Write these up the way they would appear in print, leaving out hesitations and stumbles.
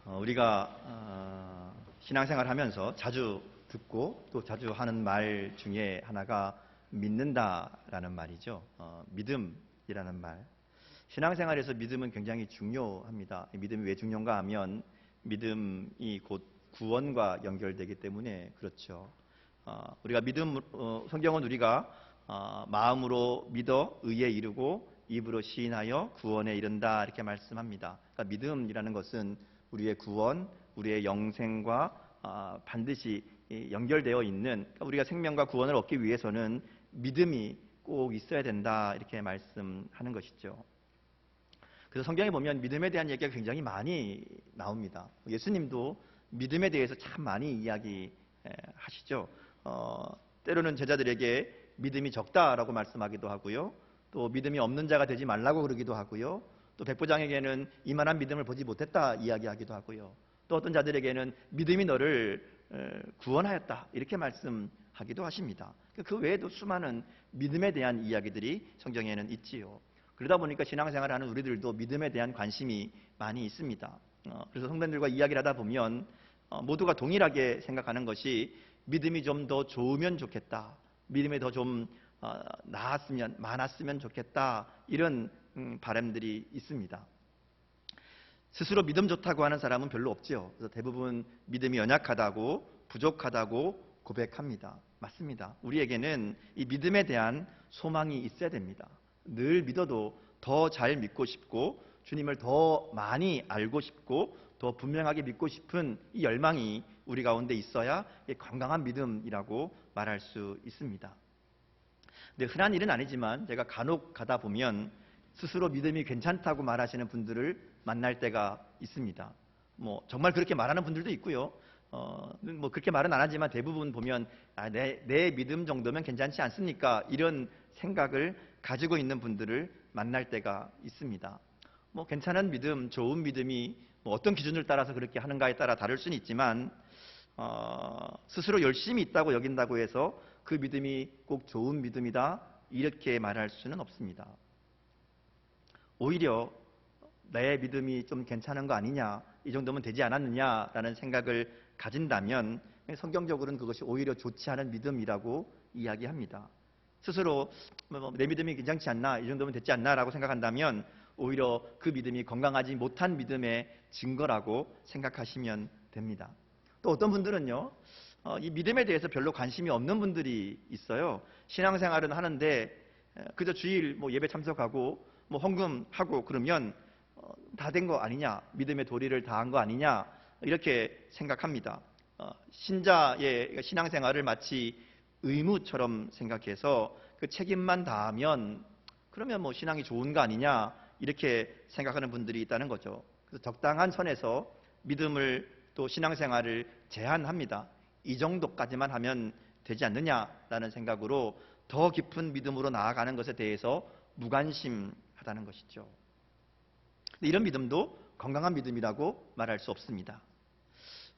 우리가 신앙생활 하면서 자주 듣고 또 자주 하는 말 중에 하나가 믿는다라는 말이죠. 믿음이라는 말. 신앙생활에서 믿음은 굉장히 중요합니다. 믿음이 왜 중요한가 하면 믿음이 곧 구원과 연결되기 때문에 그렇죠. 우리가 성경은 우리가 마음으로 믿어 의에 이르고 입으로 시인하여 구원에 이른다 이렇게 말씀합니다. 그러니까 믿음이라는 것은 우리의 구원, 우리의 영생과 반드시 연결되어 있는, 그러니까 우리가 생명과 구원을 얻기 위해서는 믿음이 꼭 있어야 된다 이렇게 말씀하는 것이죠. 그래서 성경에 보면 믿음에 대한 얘기가 굉장히 많이 나옵니다. 예수님도 믿음에 대해서 참 많이 이야기하시죠. 때로는 제자들에게 믿음이 적다라고 말씀하기도 하고요. 또 믿음이 없는 자가 되지 말라고 그러기도 하고요. 또 백부장에게는 이만한 믿음을 보지 못했다 이야기하기도 하고요. 또 어떤 자들에게는 믿음이 너를 구원하였다 이렇게 말씀하기도 하십니다. 그 외에도 수많은 믿음에 대한 이야기들이 성경에는 있지요. 그러다 보니까 신앙생활을 하는 우리들도 믿음에 대한 관심이 많이 있습니다. 그래서 성도님들과 이야기를 하다 보면 모두가 동일하게 생각하는 것이 믿음이 좀 더 좋으면 좋겠다, 믿음이 더 좀 나았으면 많았으면 좋겠다, 이런 바람들이 있습니다. 스스로 믿음 좋다고 하는 사람은 별로 없죠. 그래서 대부분 믿음이 연약하다고, 부족하다고 고백합니다. 맞습니다. 우리에게는 이 믿음에 대한 소망이 있어야 됩니다. 늘 믿어도 더 잘 믿고 싶고 주님을 더 많이 알고 싶고 더 분명하게 믿고 싶은 이 열망이 우리 가운데 있어야 건강한 믿음이라고 말할 수 있습니다. 근데 흔한 일은 아니지만 제가 간혹 가다 보면 스스로 믿음이 괜찮다고 말하시는 분들을 만날 때가 있습니다. 정말 그렇게 말하는 분들도 있고요. 그렇게 말은 안 하지만 대부분 보면 내 믿음 정도면 괜찮지 않습니까? 이런 생각을 가지고 있는 분들을 만날 때가 있습니다. 괜찮은 믿음, 좋은 믿음이 어떤 기준을 따라서 그렇게 하는가에 따라 다를 수는 있지만 스스로 열심히 있다고 여긴다고 해서 그 믿음이 꼭 좋은 믿음이다 이렇게 말할 수는 없습니다. 오히려 내 믿음이 좀 괜찮은 거 아니냐, 이 정도면 되지 않았느냐라는 생각을 가진다면 성경적으로는 그것이 오히려 좋지 않은 믿음이라고 이야기합니다. 스스로 내 믿음이 괜찮지 않나, 이 정도면 됐지 않나 라고 생각한다면 오히려 그 믿음이 건강하지 못한 믿음의 증거라고 생각하시면 됩니다. 또 어떤 분들은요, 이 믿음에 대해서 별로 관심이 없는 분들이 있어요. 신앙생활은 하는데 그저 주일 예배 참석하고 헌금하고 그러면 다 된 거 아니냐, 믿음의 도리를 다한 거 아니냐 이렇게 생각합니다. 신자의 신앙생활을 마치 의무처럼 생각해서 그 책임만 다하면 그러면 신앙이 좋은 거 아니냐 이렇게 생각하는 분들이 있다는 거죠. 그래서 적당한 선에서 믿음을 또 신앙생활을 제한합니다. 이 정도까지만 하면 되지 않느냐라는 생각으로 더 깊은 믿음으로 나아가는 것에 대해서 무관심하다는 것이죠. 이런 믿음도 건강한 믿음이라고 말할 수 없습니다.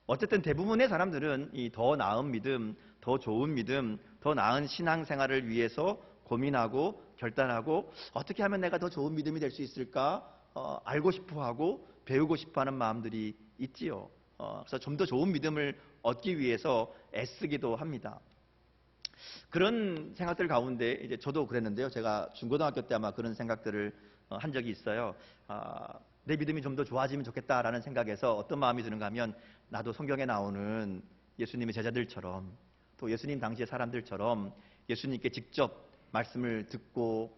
어쨌든 대부분의 사람들은 이 더 나은 믿음, 더 좋은 믿음, 더 나은 신앙생활을 위해서 고민하고 결단하고 어떻게 하면 내가 더 좋은 믿음이 될 수 있을까 알고 싶어하고 배우고 싶어하는 마음들이 있지요. 그래서 좀 더 좋은 믿음을 얻기 위해서 애쓰기도 합니다. 그런 생각들 가운데 이제 저도 그랬는데요. 제가 중고등학교 때 아마 그런 생각들을 한 적이 있어요. 내 믿음이 좀 더 좋아지면 좋겠다라는 생각에서 어떤 마음이 드는가 하면 나도 성경에 나오는 예수님의 제자들처럼 또 예수님 당시의 사람들처럼 예수님께 직접 말씀을 듣고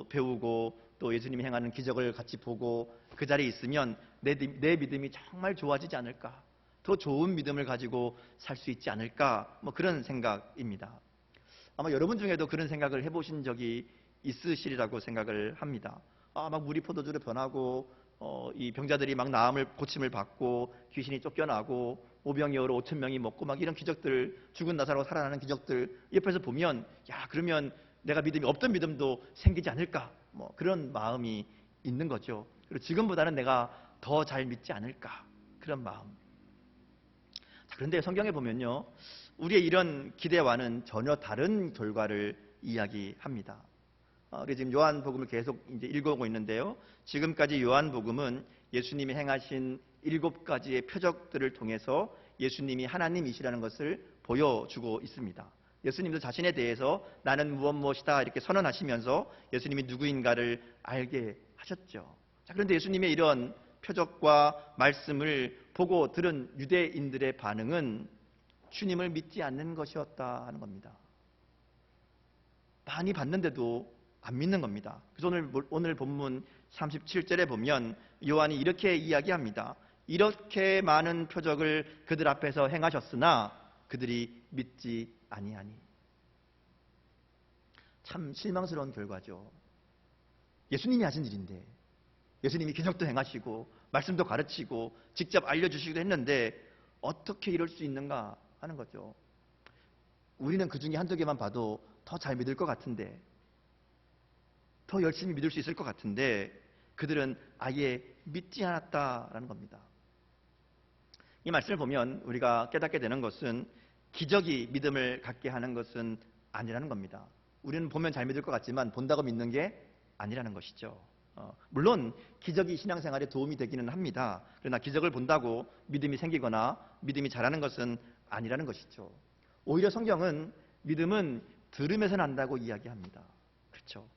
배우고 또 예수님이 행하는 기적을 같이 보고 그 자리에 있으면 내 믿음이 정말 좋아지지 않을까, 더 좋은 믿음을 가지고 살 수 있지 않을까, 그런 생각입니다. 아마 여러분 중에도 그런 생각을 해보신 적이 있으시리라고 생각을 합니다. 막 물이 포도주로 변하고 이 병자들이 막 나음을 고침을 받고 귀신이 쫓겨나고 오병이 얼어 5천 명이 먹고 막 이런 기적들, 죽은 나사로가 살아나는 기적들 옆에서 보면 그러면 내가 믿음이 없던 믿음도 생기지 않을까, 그런 마음이 있는 거죠. 그리고 지금보다는 내가 더 잘 믿지 않을까, 그런 마음. 그런데 성경에 보면요, 우리의 이런 기대와는 전혀 다른 결과를 이야기합니다. 우리 지금 요한복음을 계속 이제 읽어오고 있는데요. 지금까지 요한복음은 예수님이 행하신 7가지의 표적들을 통해서 예수님이 하나님이시라는 것을 보여주고 있습니다. 예수님도 자신에 대해서 나는 무엇이다 이렇게 선언하시면서 예수님이 누구인가를 알게 하셨죠. 자, 그런데 예수님의 이런 표적과 말씀을 보고 들은 유대인들의 반응은 주님을 믿지 않는 것이었다 하는 겁니다. 많이 봤는데도 안 믿는 겁니다. 그래서 오늘 본문 37절에 보면 요한이 이렇게 이야기합니다. 이렇게 많은 표적을 그들 앞에서 행하셨으나 그들이 믿지 아니하니. 참 실망스러운 결과죠. 예수님이 하신 일인데, 예수님이 기적도 행하시고 말씀도 가르치고 직접 알려주시기도 했는데 어떻게 이럴 수 있는가 하는 거죠. 우리는 그 중에 한두 개만 봐도 더 잘 믿을 것 같은데, 더 열심히 믿을 수 있을 것 같은데 그들은 아예 믿지 않았다라는 겁니다. 이 말씀을 보면 우리가 깨닫게 되는 것은 기적이 믿음을 갖게 하는 것은 아니라는 겁니다. 우리는 보면 잘 믿을 것 같지만 본다고 믿는 게 아니라는 것이죠. 물론 기적이 신앙생활에 도움이 되기는 합니다. 그러나 기적을 본다고 믿음이 생기거나 믿음이 자라는 것은 아니라는 것이죠. 오히려 성경은 믿음은 들음에서 난다고 이야기합니다. 그렇죠.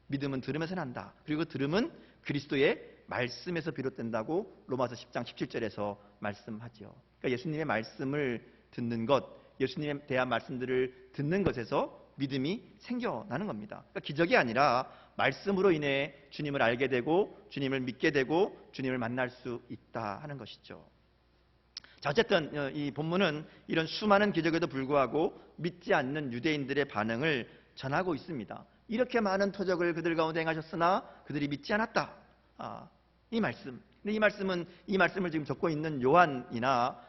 믿음은 들음에서 난다. 그리고 들음은 그리스도의 말씀에서 비롯된다고 로마서 10장 17절에서 말씀하죠. 그러니까 예수님의 말씀을 듣는 것, 예수님에 대한 말씀들을 듣는 것에서 믿음이 생겨나는 겁니다. 그러니까 기적이 아니라 말씀으로 인해 주님을 알게 되고 주님을 믿게 되고 주님을 만날 수 있다 하는 것이죠. 자, 어쨌든 이 본문은 이런 수많은 기적에도 불구하고 믿지 않는 유대인들의 반응을 전하고 있습니다. 이렇게 많은 표적을 그들 가운데 행하셨으나 그들이 믿지 않았다. 이 말씀. 근데 이 말씀을 지금 적고 있는 요한이나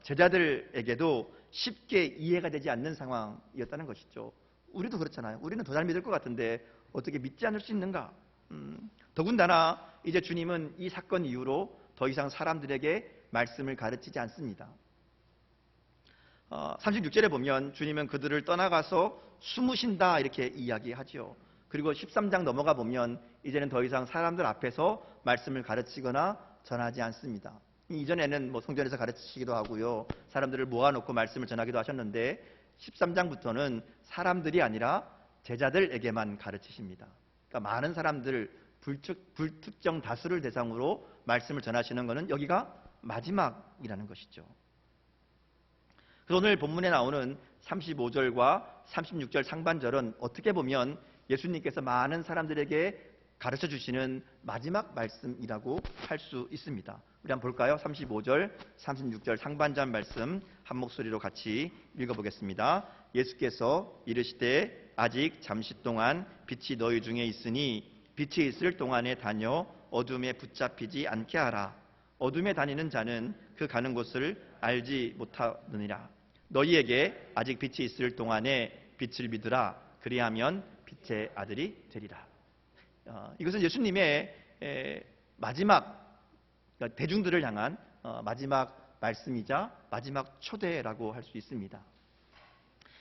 제자들에게도 쉽게 이해가 되지 않는 상황이었다는 것이죠. 우리도 그렇잖아요. 우리는 더 잘 믿을 것 같은데 어떻게 믿지 않을 수 있는가? 더군다나 이제 주님은 이 사건 이후로 더 이상 사람들에게 말씀을 가르치지 않습니다. 36절에 보면 주님은 그들을 떠나가서 숨으신다 이렇게 이야기하죠. 그리고 13장 넘어가 보면 이제는 더 이상 사람들 앞에서 말씀을 가르치거나 전하지 않습니다. 이전에는 성전에서 가르치시기도 하고요. 사람들을 모아놓고 말씀을 전하기도 하셨는데 13장부터는 사람들이 아니라 제자들에게만 가르치십니다. 그러니까 많은 사람들, 불특정 다수를 대상으로 말씀을 전하시는 것은 여기가 마지막이라는 것이죠. 그래서 오늘 본문에 나오는 35절과 36절 상반절은 어떻게 보면 예수님께서 많은 사람들에게 가르쳐 주시는 마지막 말씀이라고 할 수 있습니다. 우리 한번 볼까요? 35절, 36절 상반절 말씀 한 목소리로 같이 읽어보겠습니다. 예수께서 이르시되 아직 잠시 동안 빛이 너희 중에 있으니 빛이 있을 동안에 다녀 어둠에 붙잡히지 않게 하라. 어둠에 다니는 자는 그 가는 곳을 알지 못하느니라. 너희에게 아직 빛이 있을 동안에 빛을 믿으라. 그리하면 빛의 아들이 되리라. 이것은 예수님의 마지막, 그러니까 대중들을 향한 마지막 말씀이자 마지막 초대라고 할 수 있습니다.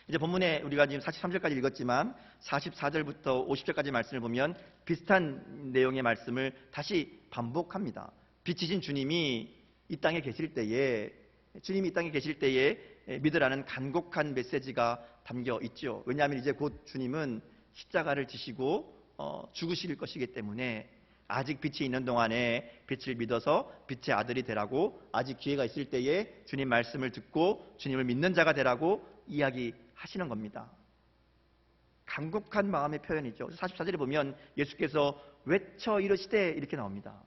이제 본문에 우리가 지금 43절까지 읽었지만 44절부터 50절까지 말씀을 보면 비슷한 내용의 말씀을 다시 반복합니다. 빛이신 주님이 이 땅에 계실 때에 믿으라는 간곡한 메시지가 담겨 있죠. 왜냐하면 이제 곧 주님은 십자가를 지시고 죽으실 것이기 때문에 아직 빛이 있는 동안에 빛을 믿어서 빛의 아들이 되라고, 아직 기회가 있을 때에 주님 말씀을 듣고 주님을 믿는 자가 되라고 이야기하시는 겁니다. 간곡한 마음의 표현이죠. 44절에 보면 예수께서 외쳐 이르시되 이렇게 나옵니다.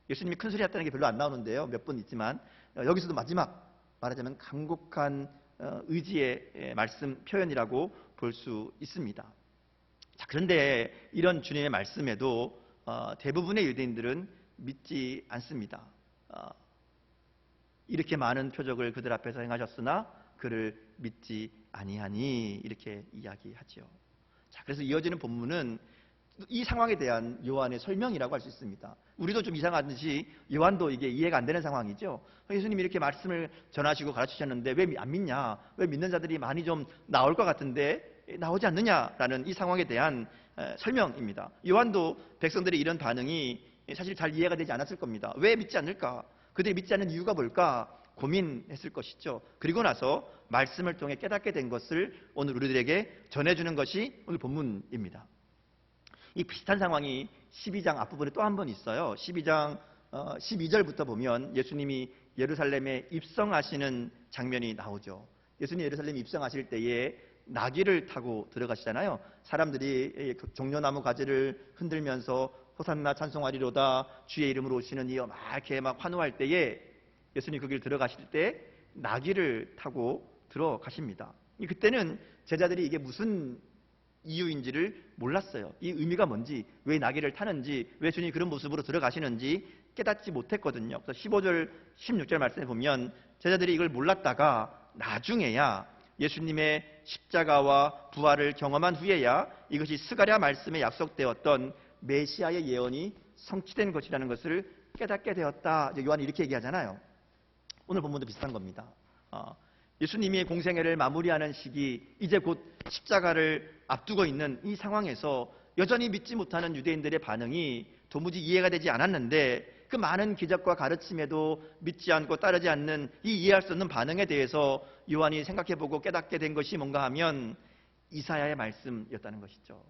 예수님이 큰 소리 했다는 게 별로 안 나오는데요. 몇 번 있지만 여기서도 마지막 말하자면 간곡한 의지의 말씀 표현이라고 볼 수 있습니다. 자, 그런데 이런 주님의 말씀에도 대부분의 유대인들은 믿지 않습니다. 이렇게 많은 표적을 그들 앞에서 행하셨으나 그를 믿지 아니하니 이렇게 이야기하죠. 자, 그래서 이어지는 본문은 이 상황에 대한 요한의 설명이라고 할 수 있습니다. 우리도 좀 이상한 듯이 요한도 이게 이해가 안 되는 상황이죠. 예수님이 이렇게 말씀을 전하시고 가르치셨는데 왜 안 믿냐? 왜 믿는 자들이 많이 좀 나올 것 같은데 나오지 않느냐라는 이 상황에 대한 설명입니다. 요한도 백성들의 이런 반응이 사실 잘 이해가 되지 않았을 겁니다. 왜 믿지 않을까? 그들이 믿지 않는 이유가 뭘까? 고민했을 것이죠. 그리고 나서 말씀을 통해 깨닫게 된 것을 오늘 우리들에게 전해주는 것이 오늘 본문입니다. 이 비슷한 상황이 12장 앞부분에 또 한 번 있어요. 12장 12절부터 보면 예수님이 예루살렘에 입성하시는 장면이 나오죠. 예수님이 예루살렘에 입성하실 때에 나귀를 타고 들어가시잖아요. 사람들이 종려나무 가지를 흔들면서 호산나 찬송하리로다 주의 이름으로 오시는 이여 막 이렇게 막 환호할 때에 예수님이 그 길 들어가실 때 나귀를 타고 들어가십니다. 그때는 제자들이 이게 무슨 이유인지를 몰랐어요. 이 의미가 뭔지, 왜 나귀를 타는지, 왜 주님이 그런 모습으로 들어가시는지 깨닫지 못했거든요. 그래서 15절, 16절 말씀에 보면 제자들이 이걸 몰랐다가 나중에야 예수님의 십자가와 부활을 경험한 후에야 이것이 스가랴 말씀에 약속되었던 메시아의 예언이 성취된 것이라는 것을 깨닫게 되었다. 요한이 이렇게 얘기하잖아요. 오늘 본문도 비슷한 겁니다. 예수님이 공생애를 마무리하는 시기, 이제 곧 십자가를 앞두고 있는 이 상황에서 여전히 믿지 못하는 유대인들의 반응이 도무지 이해가 되지 않았는데 그 많은 기적과 가르침에도 믿지 않고 따르지 않는 이 이해할 수 없는 반응에 대해서 요한이 생각해보고 깨닫게 된 것이 뭔가 하면 이사야의 말씀이었다는 것이죠.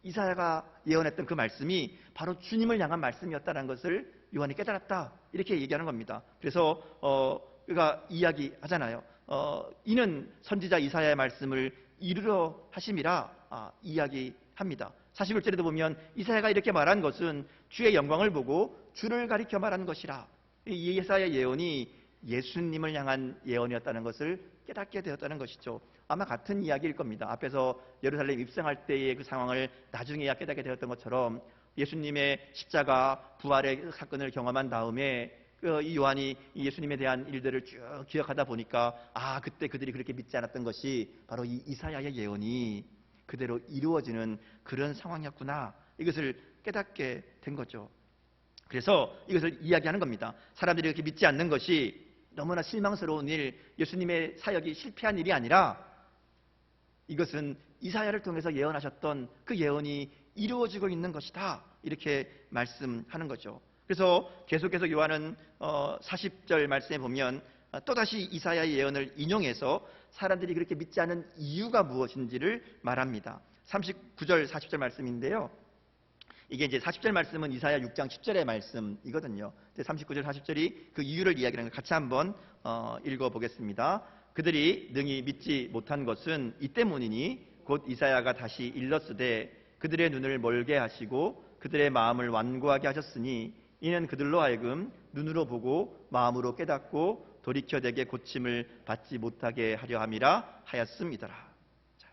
이사야가 예언했던 그 말씀이 바로 주님을 향한 말씀이었다는 것을 요한이 깨달았다. 이렇게 얘기하는 겁니다. 그래서 그가 이야기하잖아요. 이는 선지자 이사야의 말씀을 이루려 하심이라 이야기합니다. 41절에도 보면 이사야가 이렇게 말한 것은 주의 영광을 보고 주를 가리켜 말한 것이라. 이 이사야의 예언이 예수님을 향한 예언이었다는 것을 깨닫게 되었다는 것이죠. 아마 같은 이야기일 겁니다. 앞에서 예루살렘 입성할 때의 그 상황을 나중에야 깨닫게 되었던 것처럼 예수님의 십자가 부활의 사건을 경험한 다음에 이 요한이 예수님에 대한 일들을 쭉 기억하다 보니까 그때 그들이 그렇게 믿지 않았던 것이 바로 이 이사야의 예언이 그대로 이루어지는 그런 상황이었구나. 이것을 깨닫게 된 거죠. 그래서 이것을 이야기하는 겁니다. 사람들이 이렇게 믿지 않는 것이 너무나 실망스러운 일, 예수님의 사역이 실패한 일이 아니라 이것은 이사야를 통해서 예언하셨던 그 예언이 이루어지고 있는 것이다. 이렇게 말씀하는 거죠. 그래서 계속해서 요한은 40절 말씀에 보면 또다시 이사야의 예언을 인용해서 사람들이 그렇게 믿지 않은 이유가 무엇인지를 말합니다. 39절, 40절 말씀인데요. 이게 이제 40절 말씀은 이사야 6장 10절의 말씀이거든요. 39절, 40절이 그 이유를 이야기하는 걸 같이 한번 읽어보겠습니다. 그들이 능히 믿지 못한 것은 이 때문이니 곧 이사야가 다시 일렀으되 그들의 눈을 멀게 하시고 그들의 마음을 완고하게 하셨으니 이는 그들로 하여금 눈으로 보고 마음으로 깨닫고 돌이켜 내게 고침을 받지 못하게 하려 함이라 하였음이더라. 자,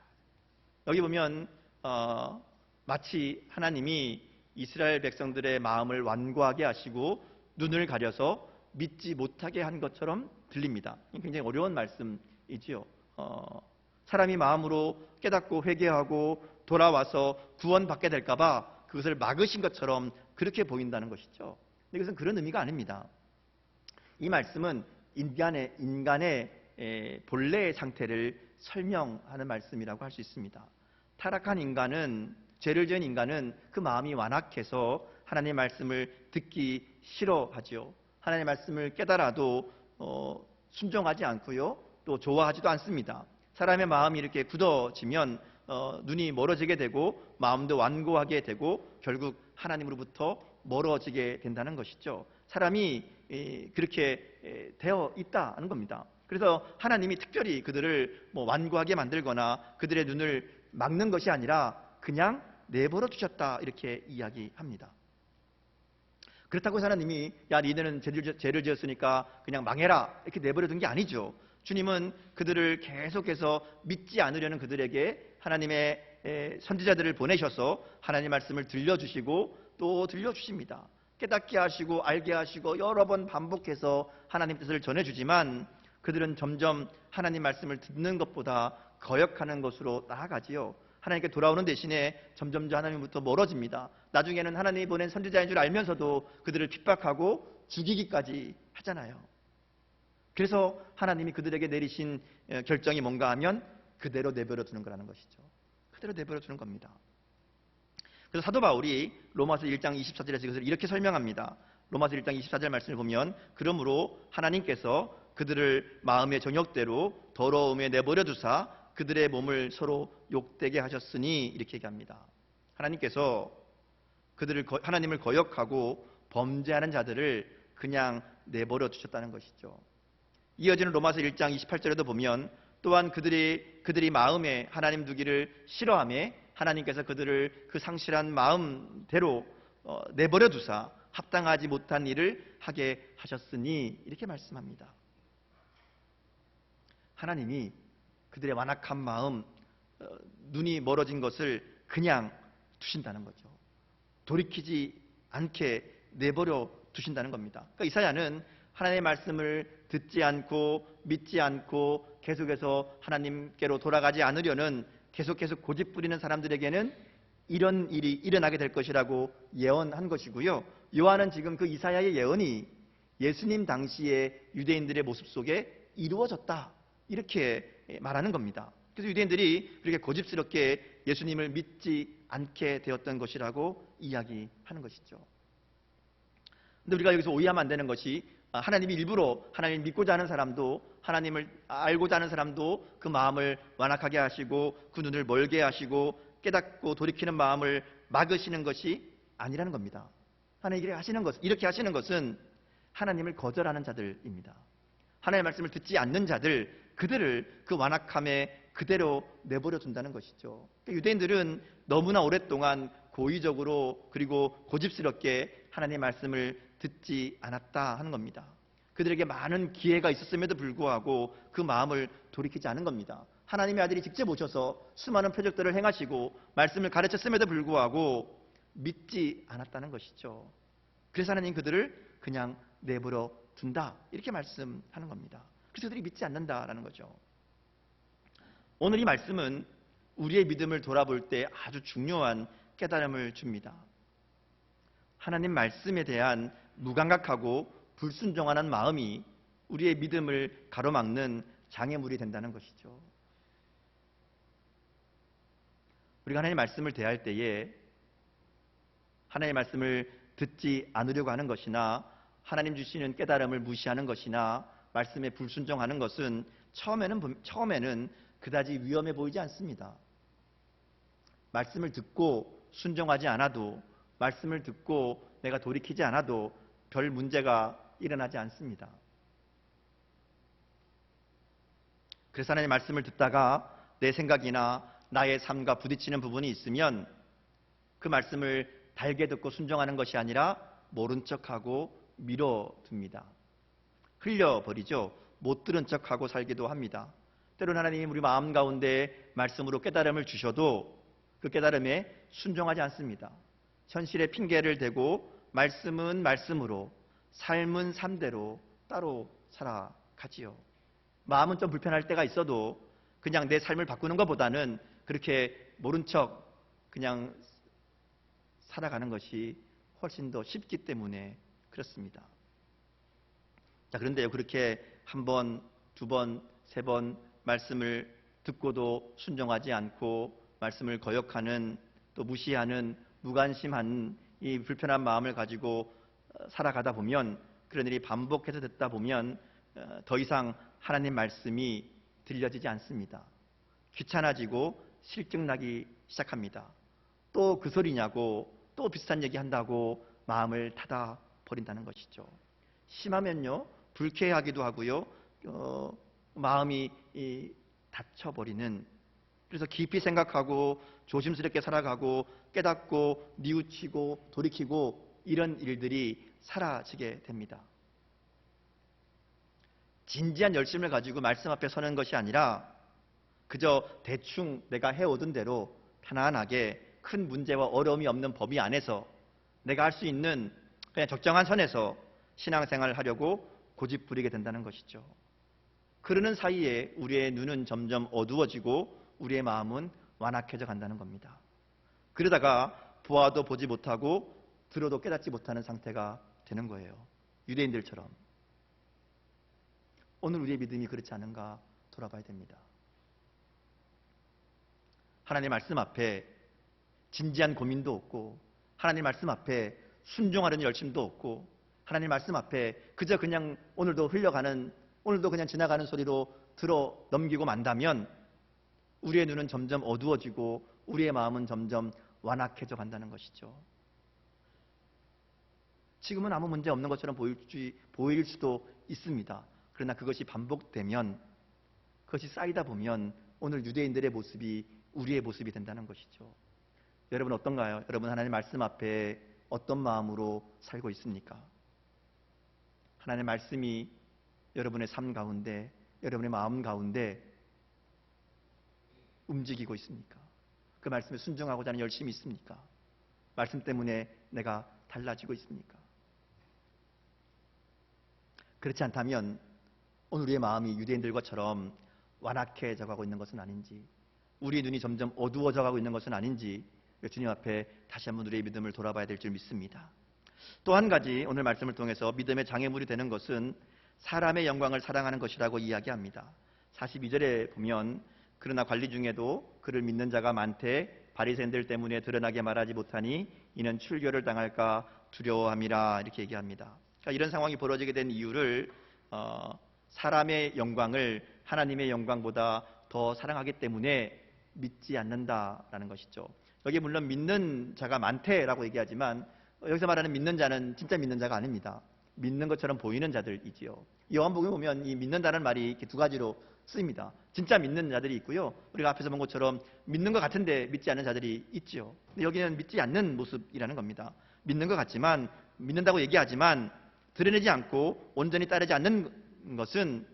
여기 보면 마치 하나님이 이스라엘 백성들의 마음을 완고하게 하시고 눈을 가려서 믿지 못하게 한 것처럼 들립니다. 굉장히 어려운 말씀이지요. 사람이 마음으로 깨닫고 회개하고 돌아와서 구원받게 될까 봐 그것을 막으신 것처럼 그렇게 보인다는 것이죠. 이것은 그런 의미가 아닙니다. 이 말씀은 인간의 본래의 상태를 설명하는 말씀이라고 할 수 있습니다. 타락한 인간은, 죄를 지은 인간은 그 마음이 완악해서 하나님의 말씀을 듣기 싫어하죠. 하나님의 말씀을 깨달아도 순종하지 않고요, 또 좋아하지도 않습니다. 사람의 마음이 이렇게 굳어지면 눈이 멀어지게 되고 마음도 완고하게 되고 결국 하나님으로부터 멀어지게 된다는 것이죠. 사람이 그렇게 되어 있다는 겁니다. 그래서 하나님이 특별히 그들을 완고하게 만들거나 그들의 눈을 막는 것이 아니라 그냥 내버려 두셨다, 이렇게 이야기합니다. 그렇다고 하나님이 니네는 죄를 지었으니까 그냥 망해라 이렇게 내버려 둔 게 아니죠. 주님은 그들을 계속해서 믿지 않으려는 그들에게 하나님의 선지자들을 보내셔서 하나님의 말씀을 들려주시고 또 들려주십니다. 깨닫게 하시고 알게 하시고 여러 번 반복해서 하나님 뜻을 전해주지만 그들은 점점 하나님 말씀을 듣는 것보다 거역하는 것으로 나아가지요. 하나님께 돌아오는 대신에 점점 하나님부터 멀어집니다. 나중에는 하나님이 보낸 선지자인 줄 알면서도 그들을 핍박하고 죽이기까지 하잖아요. 그래서 하나님이 그들에게 내리신 결정이 뭔가 하면 그대로 내버려 두는 거라는 것이죠. 그대로 내버려 두는 겁니다. 그래서 사도 바울이 로마서 1장 24절에서 이것을 이렇게 설명합니다. 로마서 1장 24절 말씀을 보면 그러므로 하나님께서 그들을 마음의 정욕대로 더러움에 내버려 두사 그들의 몸을 서로 욕되게 하셨으니 이렇게 얘기합니다. 하나님께서 하나님을 거역하고 범죄하는 자들을 그냥 내버려 두셨다는 것이죠. 이어지는 로마서 1장 28절에도 보면 또한 그들이 마음에 하나님 두기를 싫어하며 하나님께서 그들을 그 상실한 마음대로 내버려 두사 합당하지 못한 일을 하게 하셨으니 이렇게 말씀합니다. 하나님이 그들의 완악한 마음, 눈이 멀어진 것을 그냥 두신다는 거죠. 돌이키지 않게 내버려 두신다는 겁니다. 그러니까 이사야는 하나님의 말씀을 듣지 않고 믿지 않고 계속해서 하나님께로 돌아가지 않으려는 계속 고집 부리는 사람들에게는 이런 일이 일어나게 될 것이라고 예언한 것이고요. 요한은 지금 그 이사야의 예언이 예수님 당시의 유대인들의 모습 속에 이루어졌다 이렇게 말하는 겁니다. 그래서 유대인들이 그렇게 고집스럽게 예수님을 믿지 않게 되었던 것이라고 이야기하는 것이죠. 근데 우리가 여기서 오해하면 안 되는 것이 하나님이 일부러 하나님을 믿고자 하는 사람도 하나님을 알고자 하는 사람도 그 마음을 완악하게 하시고 그 눈을 멀게 하시고 깨닫고 돌이키는 마음을 막으시는 것이 아니라는 겁니다. 하나님이 이렇게 하시는 것은 하나님을 거절하는 자들입니다. 하나님의 말씀을 듣지 않는 자들, 그들을 그 완악함에 그대로 내버려 둔다는 것이죠. 유대인들은 너무나 오랫동안 고의적으로 그리고 고집스럽게 하나님의 말씀을 듣지 않았다 하는 겁니다. 그들에게 많은 기회가 있었음에도 불구하고 그 마음을 돌이키지 않은 겁니다. 하나님의 아들이 직접 오셔서 수많은 표적들을 행하시고 말씀을 가르쳤음에도 불구하고 믿지 않았다는 것이죠. 그래서 하나님 그들을 그냥 내버려 둔다 이렇게 말씀하는 겁니다. 그래서 그들이 믿지 않는다라는 거죠. 오늘 이 말씀은 우리의 믿음을 돌아볼 때 아주 중요한 깨달음을 줍니다. 하나님 말씀에 대한 무감각하고 불순종하는 마음이 우리의 믿음을 가로막는 장애물이 된다는 것이죠. 우리가 하나님의 말씀을 대할 때에 하나님의 말씀을 듣지 않으려고 하는 것이나 하나님 주시는 깨달음을 무시하는 것이나 말씀에 불순종하는 것은 처음에는 그다지 위험해 보이지 않습니다. 말씀을 듣고 순종하지 않아도 말씀을 듣고 내가 돌이키지 않아도 별 문제가 일어나지 않습니다. 그래서 하나님의 말씀을 듣다가 내 생각이나 나의 삶과 부딪히는 부분이 있으면 그 말씀을 달게 듣고 순종하는 것이 아니라 모른 척하고 미뤄둡니다. 흘려버리죠. 못 들은 척하고 살기도 합니다. 때로는 하나님이 우리 마음 가운데 말씀으로 깨달음을 주셔도 그 깨달음에 순종하지 않습니다. 현실의 핑계를 대고 말씀은 말씀으로 삶은 삶대로 따로 살아가지요. 마음은 좀 불편할 때가 있어도 그냥 내 삶을 바꾸는 것보다는 그렇게 모른 척 그냥 살아가는 것이 훨씬 더 쉽기 때문에 그렇습니다. 자, 그런데요, 그렇게 한 번, 두 번, 세 번 말씀을 듣고도 순종하지 않고 말씀을 거역하는 또 무시하는 무관심한 이 불편한 마음을 가지고 살아가다 보면 그런 일이 반복해서 듣다 보면 더 이상 하나님 말씀이 들려지지 않습니다. 귀찮아지고 실증나기 시작합니다. 또 그 소리냐고 또 비슷한 얘기 한다고 마음을 닫아 버린다는 것이죠. 심하면요 불쾌하기도 하고요 마음이 닫혀버리는, 그래서 깊이 생각하고 조심스럽게 살아가고 깨닫고 뉘우치고 돌이키고 이런 일들이 사라지게 됩니다. 진지한 열심을 가지고 말씀 앞에 서는 것이 아니라 그저 대충 내가 해오던 대로 편안하게 큰 문제와 어려움이 없는 범위 안에서 내가 할 수 있는 그냥 적정한 선에서 신앙생활을 하려고 고집 부리게 된다는 것이죠. 그러는 사이에 우리의 눈은 점점 어두워지고 우리의 마음은 완악해져 간다는 겁니다. 그러다가 보아도 보지 못하고 들어도 깨닫지 못하는 상태가 되는 거예요. 유대인들처럼. 오늘 우리의 믿음이 그렇지 않은가 돌아봐야 됩니다. 하나님의 말씀 앞에 진지한 고민도 없고 하나님 말씀 앞에 순종하려는 열심도 없고 하나님 말씀 앞에 그저 그냥 오늘도 그냥 지나가는 소리로 들어 넘기고 만다면 우리의 눈은 점점 어두워지고 우리의 마음은 점점 완악해져 간다는 것이죠. 지금은 아무 문제 없는 것처럼 보일 수도 있습니다. 그러나 그것이 반복되면, 그것이 쌓이다 보면 오늘 유대인들의 모습이 우리의 모습이 된다는 것이죠. 여러분 어떤가요? 여러분 하나님 말씀 앞에 어떤 마음으로 살고 있습니까? 하나님의 말씀이 여러분의 삶 가운데, 여러분의 마음 가운데 움직이고 있습니까? 그 말씀에 순종하고자 하는 열심이 있습니까? 말씀 때문에 내가 달라지고 있습니까? 그렇지 않다면 오늘 우리의 마음이 유대인들과처럼 완악해져 가고 있는 것은 아닌지, 우리의 눈이 점점 어두워져 가고 있는 것은 아닌지 주님 앞에 다시 한번 우리의 믿음을 돌아봐야 될 줄 믿습니다. 또 한 가지 오늘 말씀을 통해서 믿음의 장애물이 되는 것은 사람의 영광을 사랑하는 것이라고 이야기합니다. 42절에 보면 그러나 관리 중에도 그를 믿는 자가 많되 바리새인들 때문에 드러나게 말하지 못하니 이는 출교를 당할까 두려워함이라 이렇게 얘기합니다. 그러니까 이런 상황이 벌어지게 된 이유를 사람의 영광을 하나님의 영광보다 더 사랑하기 때문에 믿지 않는다라는 것이죠. 여기 물론 믿는 자가 많대라고 얘기하지만 여기서 말하는 믿는 자는 진짜 믿는 자가 아닙니다. 믿는 것처럼 보이는 자들이지요. 요한복음에 보면 이 믿는다는 말이 이렇게 두 가지로 쓰입니다. 진짜 믿는 자들이 있고요. 우리가 앞에서 본 것처럼 믿는 것 같은데 믿지 않는 자들이 있지요. 근데 여기는 믿지 않는 모습이라는 겁니다. 믿는 것 같지만, 믿는다고 얘기하지만 드러내지 않고 온전히 따르지 않는 것은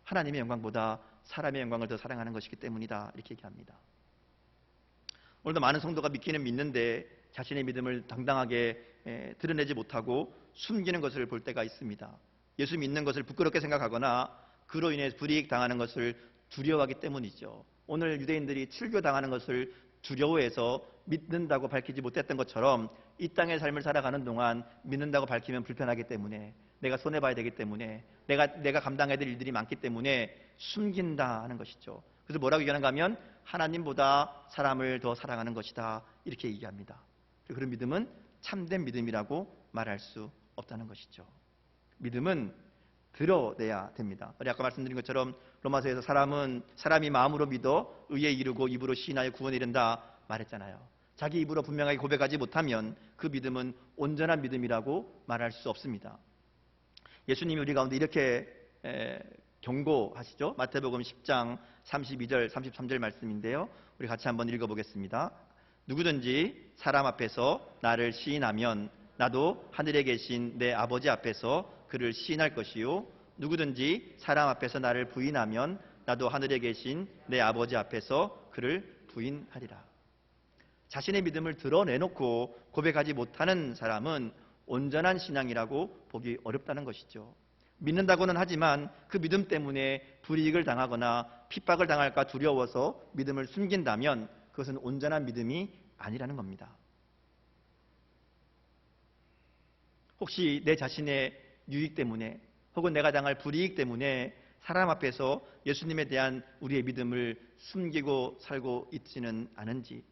하나님의 영광보다 사람의 영광을 더 사랑하는 것이기 때문이다 이렇게 얘기합니다. 오늘도 많은 성도가 믿기는 믿는데 자신의 믿음을 당당하게 드러내지 못하고 숨기는 것을 볼 때가 있습니다. 예수 믿는 것을 부끄럽게 생각하거나 그로 인해 불이익 당하는 것을 두려워하기 때문이죠. 오늘 유대인들이 출교당하는 것을 두려워해서 믿는다고 밝히지 못했던 것처럼 이 땅의 삶을 살아가는 동안 믿는다고 밝히면 불편하기 때문에, 내가 손해봐야 되기 때문에, 내가 감당해야 될 일들이 많기 때문에 숨긴다 하는 것이죠. 그래서 뭐라고 얘기하는가 하면 하나님보다 사람을 더 사랑하는 것이다 이렇게 얘기합니다. 그런 믿음은 참된 믿음이라고 말할 수 없다는 것이죠. 믿음은 드러내야 됩니다. 아까 말씀드린 것처럼 로마서에서 사람이 마음으로 믿어 의에 이르고 입으로 시인하여 구원에 이른다 말했잖아요. 자기 입으로 분명하게 고백하지 못하면 그 믿음은 온전한 믿음이라고 말할 수 없습니다. 예수님이 우리 가운데 이렇게 경고하시죠. 마태복음 10장 32절 33절 말씀인데요. 우리 같이 한번 읽어보겠습니다. 누구든지 사람 앞에서 나를 시인하면 나도 하늘에 계신 내 아버지 앞에서 그를 시인할 것이요, 누구든지 사람 앞에서 나를 부인하면 나도 하늘에 계신 내 아버지 앞에서 그를 부인하리라. 자신의 믿음을 드러내놓고 고백하지 못하는 사람은 온전한 신앙이라고 보기 어렵다는 것이죠. 믿는다고는 하지만 그 믿음 때문에 불이익을 당하거나 핍박을 당할까 두려워서 믿음을 숨긴다면 그것은 온전한 믿음이 아니라는 겁니다. 혹시 내 자신의 유익 때문에 혹은 내가 당할 불이익 때문에 사람 앞에서 예수님에 대한 우리의 믿음을 숨기고 살고 있지는 않은지,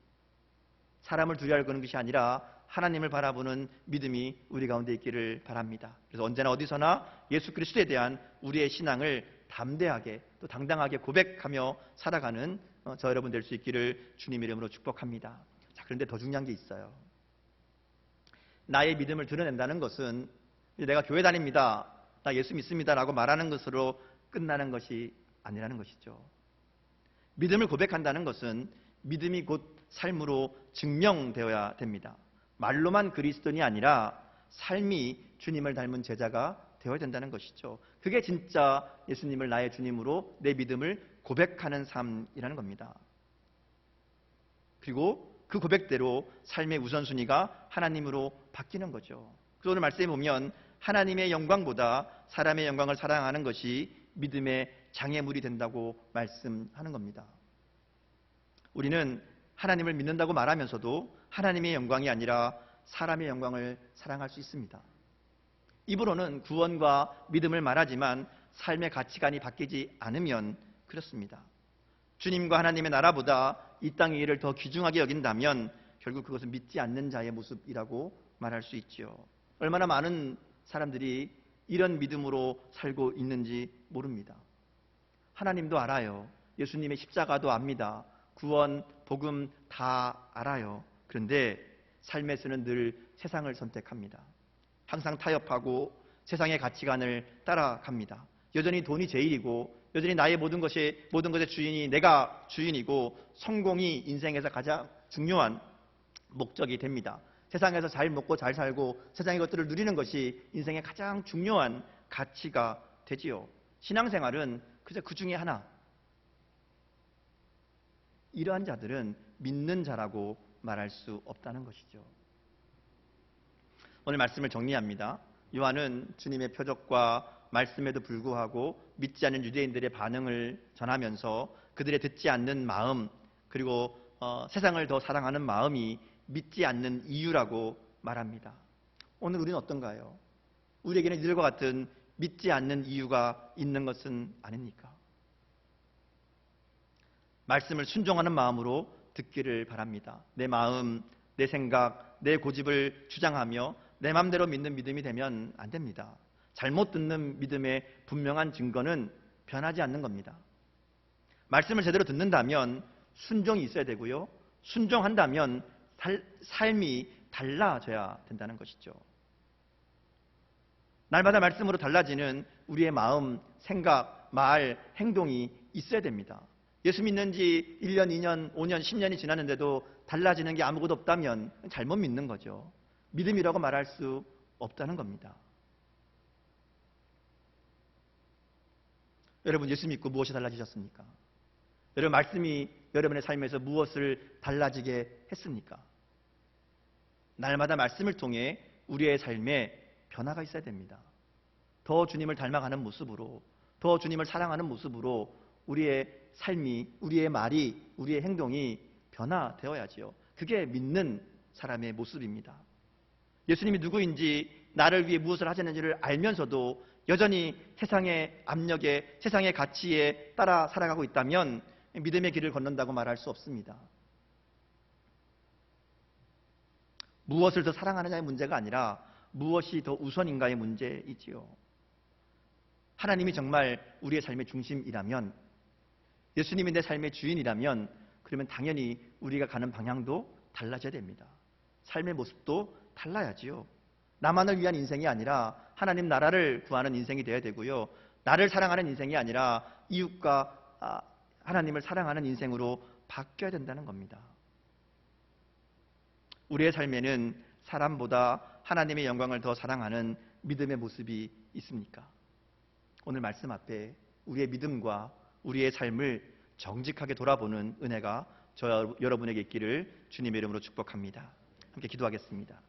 사람을 두려워하는 것이 아니라 하나님을 바라보는 믿음이 우리 가운데 있기를 바랍니다. 그래서 언제나 어디서나 예수 그리스도에 대한 우리의 신앙을 담대하게 또 당당하게 고백하며 살아가는 저 여러분 될 수 있기를 주님 이름으로 축복합니다. 자, 그런데 더 중요한 게 있어요. 나의 믿음을 드러낸다는 것은 내가 교회 다닙니다, 나 예수 믿습니다 라고 말하는 것으로 끝나는 것이 아니라는 것이죠. 믿음을 고백한다는 것은 믿음이 곧 삶으로 증명되어야 됩니다. 말로만 그리스도인이 아니라 삶이 주님을 닮은 제자가 되어야 된다는 것이죠. 그게 진짜 예수님을 나의 주님으로 내 믿음을 고백하는 삶이라는 겁니다. 그리고 그 고백대로 삶의 우선순위가 하나님으로 바뀌는 거죠. 그래서 오늘 말씀에 보면 하나님의 영광보다 사람의 영광을 사랑하는 것이 믿음의 장애물이 된다고 말씀하는 겁니다. 우리는 하나님을 믿는다고 말하면서도 하나님의 영광이 아니라 사람의 영광을 사랑할 수 있습니다. 입으로는 구원과 믿음을 말하지만 삶의 가치관이 바뀌지 않으면 그렇습니다. 주님과 하나님의 나라보다 이 땅의 일을 더 귀중하게 여긴다면 결국 그것은 믿지 않는 자의 모습이라고 말할 수 있지요. 얼마나 많은 사람들이 이런 믿음으로 살고 있는지 모릅니다. 하나님도 알아요. 예수님의 십자가도 압니다. 구원, 복음 다 알아요. 그런데 삶에서는 늘 세상을 선택합니다. 항상 타협하고 세상의 가치관을 따라갑니다. 여전히 돈이 제일이고 여전히 나의 모든 것의 주인이 내가 주인이고 성공이 인생에서 가장 중요한 목적이 됩니다. 세상에서 잘 먹고 잘 살고 세상의 것들을 누리는 것이 인생의 가장 중요한 가치가 되지요. 신앙생활은 그저 그 중에 하나. 이러한 자들은 믿는 자라고 말할 수 없다는 것이죠. 오늘 말씀을 정리합니다. 요한은 주님의 표적과 말씀에도 불구하고 믿지 않는 유대인들의 반응을 전하면서 그들의 듣지 않는 마음, 그리고 세상을 더 사랑하는 마음이 믿지 않는 이유라고 말합니다. 오늘 우리는 어떤가요? 우리에게는 이들과 같은 믿지 않는 이유가 있는 것은 아닙니까? 말씀을 순종하는 마음으로 듣기를 바랍니다. 내 마음, 내 생각, 내 고집을 주장하며 내 마음대로 믿는 믿음이 되면 안 됩니다. 잘못 듣는 믿음의 분명한 증거는 변하지 않는 겁니다. 말씀을 제대로 듣는다면 순종이 있어야 되고요. 순종한다면 삶이 달라져야 된다는 것이죠. 날마다 말씀으로 달라지는 우리의 마음, 생각, 말, 행동이 있어야 됩니다. 예수 믿는 지 1년, 2년, 5년, 10년이 지났는데도 달라지는 게 아무것도 없다면 잘못 믿는 거죠. 믿음이라고 말할 수 없다는 겁니다. 여러분, 예수 믿고 무엇이 달라지셨습니까? 여러분, 말씀이 여러분의 삶에서 무엇을 달라지게 했습니까? 날마다 말씀을 통해 우리의 삶에 변화가 있어야 됩니다. 더 주님을 닮아가는 모습으로, 더 주님을 사랑하는 모습으로 우리의 삶이, 우리의 말이, 우리의 행동이 변화되어야지요. 그게 믿는 사람의 모습입니다. 예수님이 누구인지, 나를 위해 무엇을 하셨는지를 알면서도 여전히 세상의 압력에, 세상의 가치에 따라 살아가고 있다면 믿음의 길을 걷는다고 말할 수 없습니다. 무엇을 더 사랑하느냐의 문제가 아니라 무엇이 더 우선인가의 문제이지요. 하나님이 정말 우리의 삶의 중심이라면, 예수님이 내 삶의 주인이라면, 그러면 당연히 우리가 가는 방향도 달라져야 됩니다. 삶의 모습도 달라야지요. 나만을 위한 인생이 아니라 하나님 나라를 구하는 인생이 되어야 되고요. 나를 사랑하는 인생이 아니라 이웃과 하나님을 사랑하는 인생으로 바뀌어야 된다는 겁니다. 우리의 삶에는 사람보다 하나님의 영광을 더 사랑하는 믿음의 모습이 있습니까? 오늘 말씀 앞에 우리의 믿음과 우리의 삶을 정직하게 돌아보는 은혜가 저 여러분에게 있기를 주님의 이름으로 축복합니다. 함께 기도하겠습니다.